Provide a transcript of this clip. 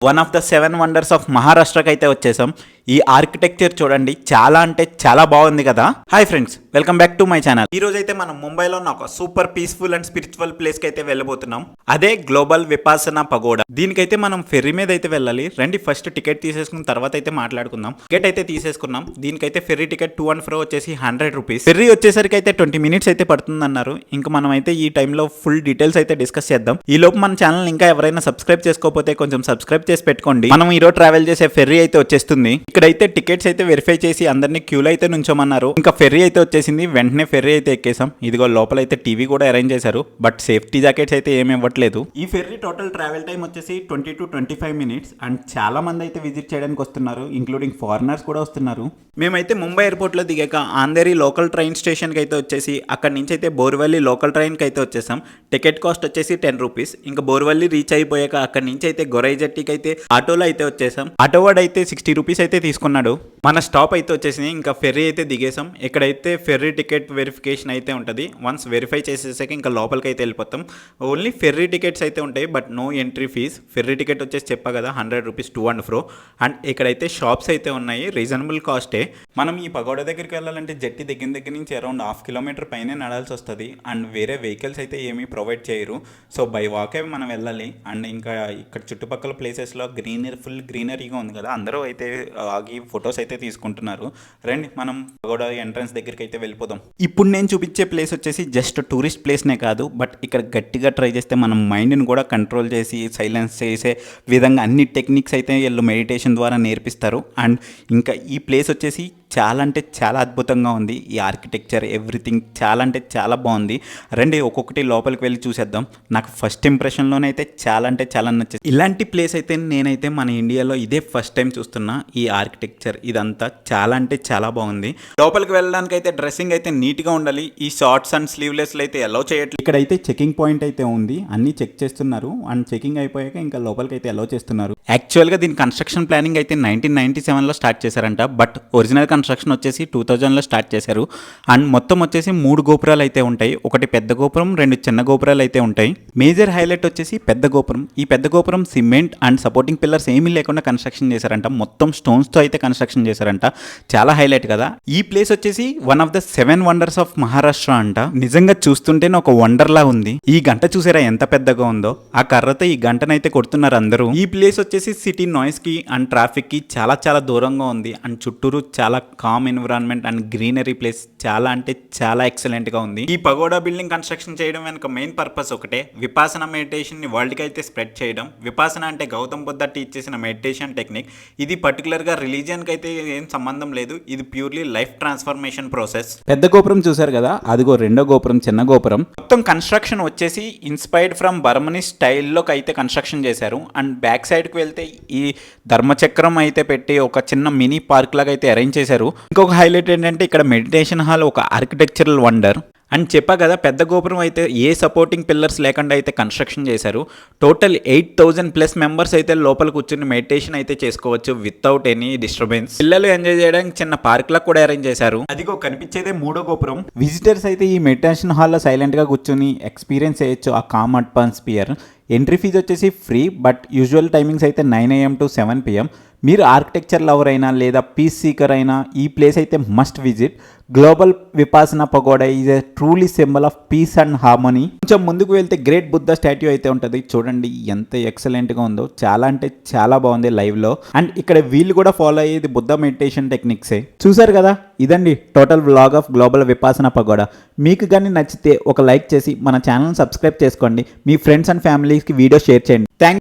One of the 7 wonders of మహారాష్ట్రకి అయితే వచ్చేసాం. ఈ ఆర్కిటెక్చర్ చూడండి, చాలా అంటే చాలా బాగుంది కదా. Hi friends, welcome back to my channel. ఈ రోజు అయితే మనం ముంబైలో ఉన్న ఒక super peaceful and spiritual place కి అయితే వెళ్ళబోతున్నాం. అదే గ్లోబల్ విపాసన పగోడా. దీనికైతే మనం ఫెర్రీ మీద అయితే వెళ్ళాలి. రండి ఫస్ట్ టికెట్ తీసేసుకున్న తర్వాత అయితే మాట్లాడుకుందాం. టికెట్ అయితే తీసేసుకున్నాం. దీనికైతే ఫెర్రీ టికెట్ 2 and 4 వచ్చేసి 100 రూపీస్. ఫెర్రీ వచ్చేసరికి అయితే 20 minutes అయితే పడుతుంది అన్నారు. ఇంకా మనం అయితే ఈ టైంలో ఫుల్ డీటెయిల్స్ అయితే డిస్కస్ చేద్దాం. ఈ లోపు మన ఛానల్ ఇంకా ఎవరైనా సబ్స్క్రైబ్ చేసుకోకపోతే కొంచెం సబ్స్క్రైబ్ చేసి పెట్టుకోండి. మనం ఈరోజు ట్రావెల్ చేసే ఫెర్రీ అయితే వచ్చేస్తుంది. ఇక్కడైతే టికెట్స్ అయితే వెరిఫై చేసి అందరినీ క్యూలో అయితే నుంచోమన్నారు. ఇంకా ఫెర్రీ అయితే వచ్చేసింది. వెంటనే ఫెర్రీ అయితే ఎక్కేసాం. ఇదిగో లోపల అయితే టీవీ కూడా అరేంజ్ చేశారు. బట్ సేఫ్టీ జాకెట్స్ అయితే ఏమి ఇవ్వట్లేదు. ఈ ఫెర్రీ టోటల్ ట్రావెల్ టైం వచ్చేసి 20 to 25 minutes. అండ్ చాలా మంది అయితే విజిట్ చేయడానికి వస్తున్నారు, ఇంక్లూడింగ్ ఫారినర్స్ కూడా వస్తున్నారు. మేమైతే ముంబై ఎయిర్పోర్ట్ లో దిగాక ఆంధేరి లోకల్ ట్రైన్ స్టేషన్ కి అయితే వచ్చేసి అక్కడ నుంచి అయితే బోర్వెల్లి లోకల్ ట్రైన్ కి అయితే వచ్చేసాం. టికెట్ కాస్ట్ వచ్చేసి 10 రూపీస్. ఇంకా బోర్వెల్లి రీచ్ అయిపోయాక అక్కడ నుంచి అయితే గొరైజట్టికి అయితే ఆటోలో అయితే వచ్చేసాం. ఆటో వాడు అయితే 60 రూపీస్ అయితే తీసుకున్నాడు. మన స్టాప్ అయితే వచ్చేసింది. ఇంకా ఫెర్రీ అయితే దిగేసాం. ఇక్కడైతే ఫెర్రీ టికెట్ వెరిఫికేషన్ అయితే ఉంటుంది. వన్స్ వెరిఫై చేసేసాక ఇంకా లోపలికి అయితే వెళ్ళిపోతాం. ఓన్లీ ఫెర్రీ టికెట్స్ అయితే ఉంటాయి, but no entry fees. Ferry ticket వచ్చేసి చెప్పా కదా 100 రూపీస్ 2 and 4. అండ్ ఇక్కడైతే షాప్స్ అయితే ఉన్నాయి, రీజనబుల్ కాస్టే. మనం ఈ పగోడా దగ్గరికి వెళ్ళాలంటే జట్టి దగ్గర నుంచి అరౌండ్ 1/2 kilometer పైనే నడాల్సి వస్తుంది. అండ్ వేరే వెహికల్స్ అయితే ఏమీ ప్రొవైడ్ చేయరు. సో బై వాకే మనం వెళ్ళాలి. అండ్ ఇంకా ఇక్కడ చుట్టుపక్కల ప్లేసెస్లో ఫుల్ గ్రీనరీగా ఉంది కదా, అందరూ అయితే ఆగి ఫొటోస్ అయితే తీసుకుంటున్నారు. రండి మనం పగోడా ఎంట్రన్స్ దగ్గరికి అయితే వెళ్ళిపోదాం. ఇప్పుడు నేను చూపించే ప్లేస్ వచ్చేసి జస్ట్ టూరిస్ట్ ప్లేస్నే కాదు, బట్ ఇక్కడ గట్టిగా ట్రై చేస్తే మనం మైండ్ని కూడా కంట్రోల్ చేసి సైలెన్స్ చేసే విధంగా అన్ని టెక్నిక్స్ అయితే వీళ్ళు మెడిటేషన్ ద్వారా నేర్పిస్తారు. అండ్ ఇంకా ఈ ప్లేస్ వచ్చేసి చాలా అంటే చాలా అద్భుతంగా ఉంది. ఈ ఆర్కిటెక్చర్ ఎవ్రీథింగ్ చాలా అంటే చాలా బాగుంది. రండి ఒక్కొక్కటి లోపలికి వెళ్ళి చూసేద్దాం. నాకు ఫస్ట్ ఇంప్రెషన్లోనే అయితే చాలా అంటే చాలా నచ్చింది. ఇలాంటి ప్లేస్ అయితే నేనైతే మన ఇండియాలో ఇదే ఫస్ట్ టైం చూస్తున్నా. ఈ ఆర్కిటెక్చర్ ఇదంతా చాలా అంటే చాలా బాగుంది. లోపలికి వెళ్ళడానికి అయితే డ్రెస్సింగ్ అయితే నీట్గా ఉండాలి. ఈ షార్ట్స్ అండ్ స్లీవ్లెస్లు అయితే అలౌ చేయట్లేదు. ఇక్కడైతే చెకింగ్ పాయింట్ అయితే ఉంది, అన్ని చెక్ చేస్తున్నారు. అండ్ చెకింగ్ అయిపోయాక ఇంకా లోపలికి అయితే అలౌ చేస్తున్నారు. యాక్చువల్గా దీని కన్స్ట్రక్షన్ ప్లానింగ్ అయితే 1997లో స్టార్ట్ చేశారంట, బట్ ఒరిజినల్ కన్స్ట్రక్షన్ వచ్చేసి 2000లో స్టార్ట్ చేశారు. అండ్ మొత్తం వచ్చేసి 3 గోపురాలు అయితే ఉంటాయి. ఒకటి పెద్ద గోపురం, 2 చిన్న గోపురాలు అయితే ఉంటాయి. మేజర్ హైలైట్ వచ్చేసి పెద్ద గోపురం. ఈ పెద్ద గోపురం సిమెంట్ అండ్ సపోర్టింగ్ పిల్లర్స్ ఏమీ లేకుండా కన్స్ట్రక్షన్ చేశారంట. మొత్తం స్టోన్స్తో అయితే కన్స్ట్రక్షన్ చేశారంట. చాలా హైలైట్ కదా. ఈ ప్లేస్ వచ్చేసి one of the 7 wonders of Maharashtra అంట. నిజంగా చూస్తుంటేనే ఒక వండర్లా ఉంది. ఈ గంట చూసారా ఎంత పెద్దగా ఉందో. ఆ కర్రతో ఈ గంటనైతే కొడుతున్నారు అందరూ. ఈ ప్లేస్ వచ్చేసి సిటీ నాయిస్ కి అండ్ ట్రాఫిక్ కి చాలా చాలా దూరంగా ఉంది. అండ్ చుట్టూరు చాలా calm environment and greenery place చాలా అంటే చాలా ఎక్సలెంట్ గా ఉంది. ఈ పగోడా బిల్డింగ్ కన్స్ట్రక్షన్ చేయడం వెనక మెయిన్ పర్పస్ ఒకటే, విపాసన మెడిటేషన్ ని వరల్డ్ కి అయితే స్ప్రెడ్ చేయడం. విపాసన అంటే గౌతమ్ బుద్ధ టీచ్ చేసిన మెడిటేషన్ టెక్నిక్. ఇది పర్టికులర్ గా రిలీజియన్ కి అయితే ఏం సంబంధం లేదు. ఇది ప్యూర్లీ లైఫ్ ట్రాన్స్ఫర్మేషన్ ప్రాసెస్. పెద్ద గోపురం చూసారు కదా, అదిగో రెండో గోపురం, చిన్న గోపురం. మొత్తం కన్స్ట్రక్షన్ వచ్చేసి ఇన్స్పైర్డ్ ఫ్రమ్ బర్మనీ స్టైల్లోకి అయితే కన్స్ట్రక్షన్ చేశారు. అండ్ బ్యాక్ సైడ్ కి వెళ్తే ఈ ధర్మచక్రం అయితే పెట్టి ఒక చిన్న మినీ పార్క్ లాగా అయితే అరేంజ్ చేశారు. ఇంకొక హైలైట్ ఏంటంటే ఇక్కడ మెడిటేషన్ హాల్ ఒక ఆర్కిటెక్చరల్ వండర్. అండ్ చెప్పా కదా పెద్ద గోపురం అయితే ఏ సపోర్టింగ్ పిల్లర్స్ లేకుండా అయితే కన్స్ట్రక్షన్ చేశారు. టోటల్ 8,000+ మెంబర్స్ అయితే లోపల కూర్చుని మెడిటేషన్ అయితే చేసుకోవచ్చు వితౌట్ ఎనీ డిస్టర్బెన్స్. పిల్లలు ఎంజాయ్ చేయడానికి చిన్న పార్క్ లా కూడా అరేంజ్ చేశారు. అదిగో కనిపించేదే 3వ గోపురం. విజిటర్స్ అయితే ఈ మెడిటేషన్ హాల్లో సైలెంట్ గా కూర్చొని ఎక్స్పీరియన్స్ చేయొచ్చు ఆ కామ్ అట్మాస్ఫియర్. ఎంట్రీ ఫీజు వచ్చేసి ఫ్రీ, బట్ యూజువల్ టైమింగ్స్ అయితే 9 AM to 7 PM. మీరు ఆర్కిటెక్చర్ లవర్ అయినా లేదా పీస్ సీకర్ అయినా ఈ ప్లేస్ అయితే must visit. Global Vipassana pagoda is a truly symbol of piece and harmony. కొంచెం ముందుకు వెళ్తే గ్రేట్ బుద్ధ స్టాట్యూ అయితే ఉంటుంది. చూడండి ఎంత ఎక్సలెంట్గా ఉందో. చాలా అంటే చాలా బాగుంది లైవ్లో. అండ్ ఇక్కడ వీళ్ళు కూడా ఫాలో అయ్యేది బుద్ధ మెడిటేషన్ టెక్నిక్సే. చూసారు కదా, ఇదండి total vlog of global Vipassana pagoda. మీకు కానీ నచ్చితే ఒక లైక్ చేసి మన ఛానల్ సబ్స్క్రైబ్ చేసుకోండి. మీ ఫ్రెండ్స్ అండ్ ఫ్యామిలీస్కి వీడియో షేర్ చేయండి. థ్యాంక్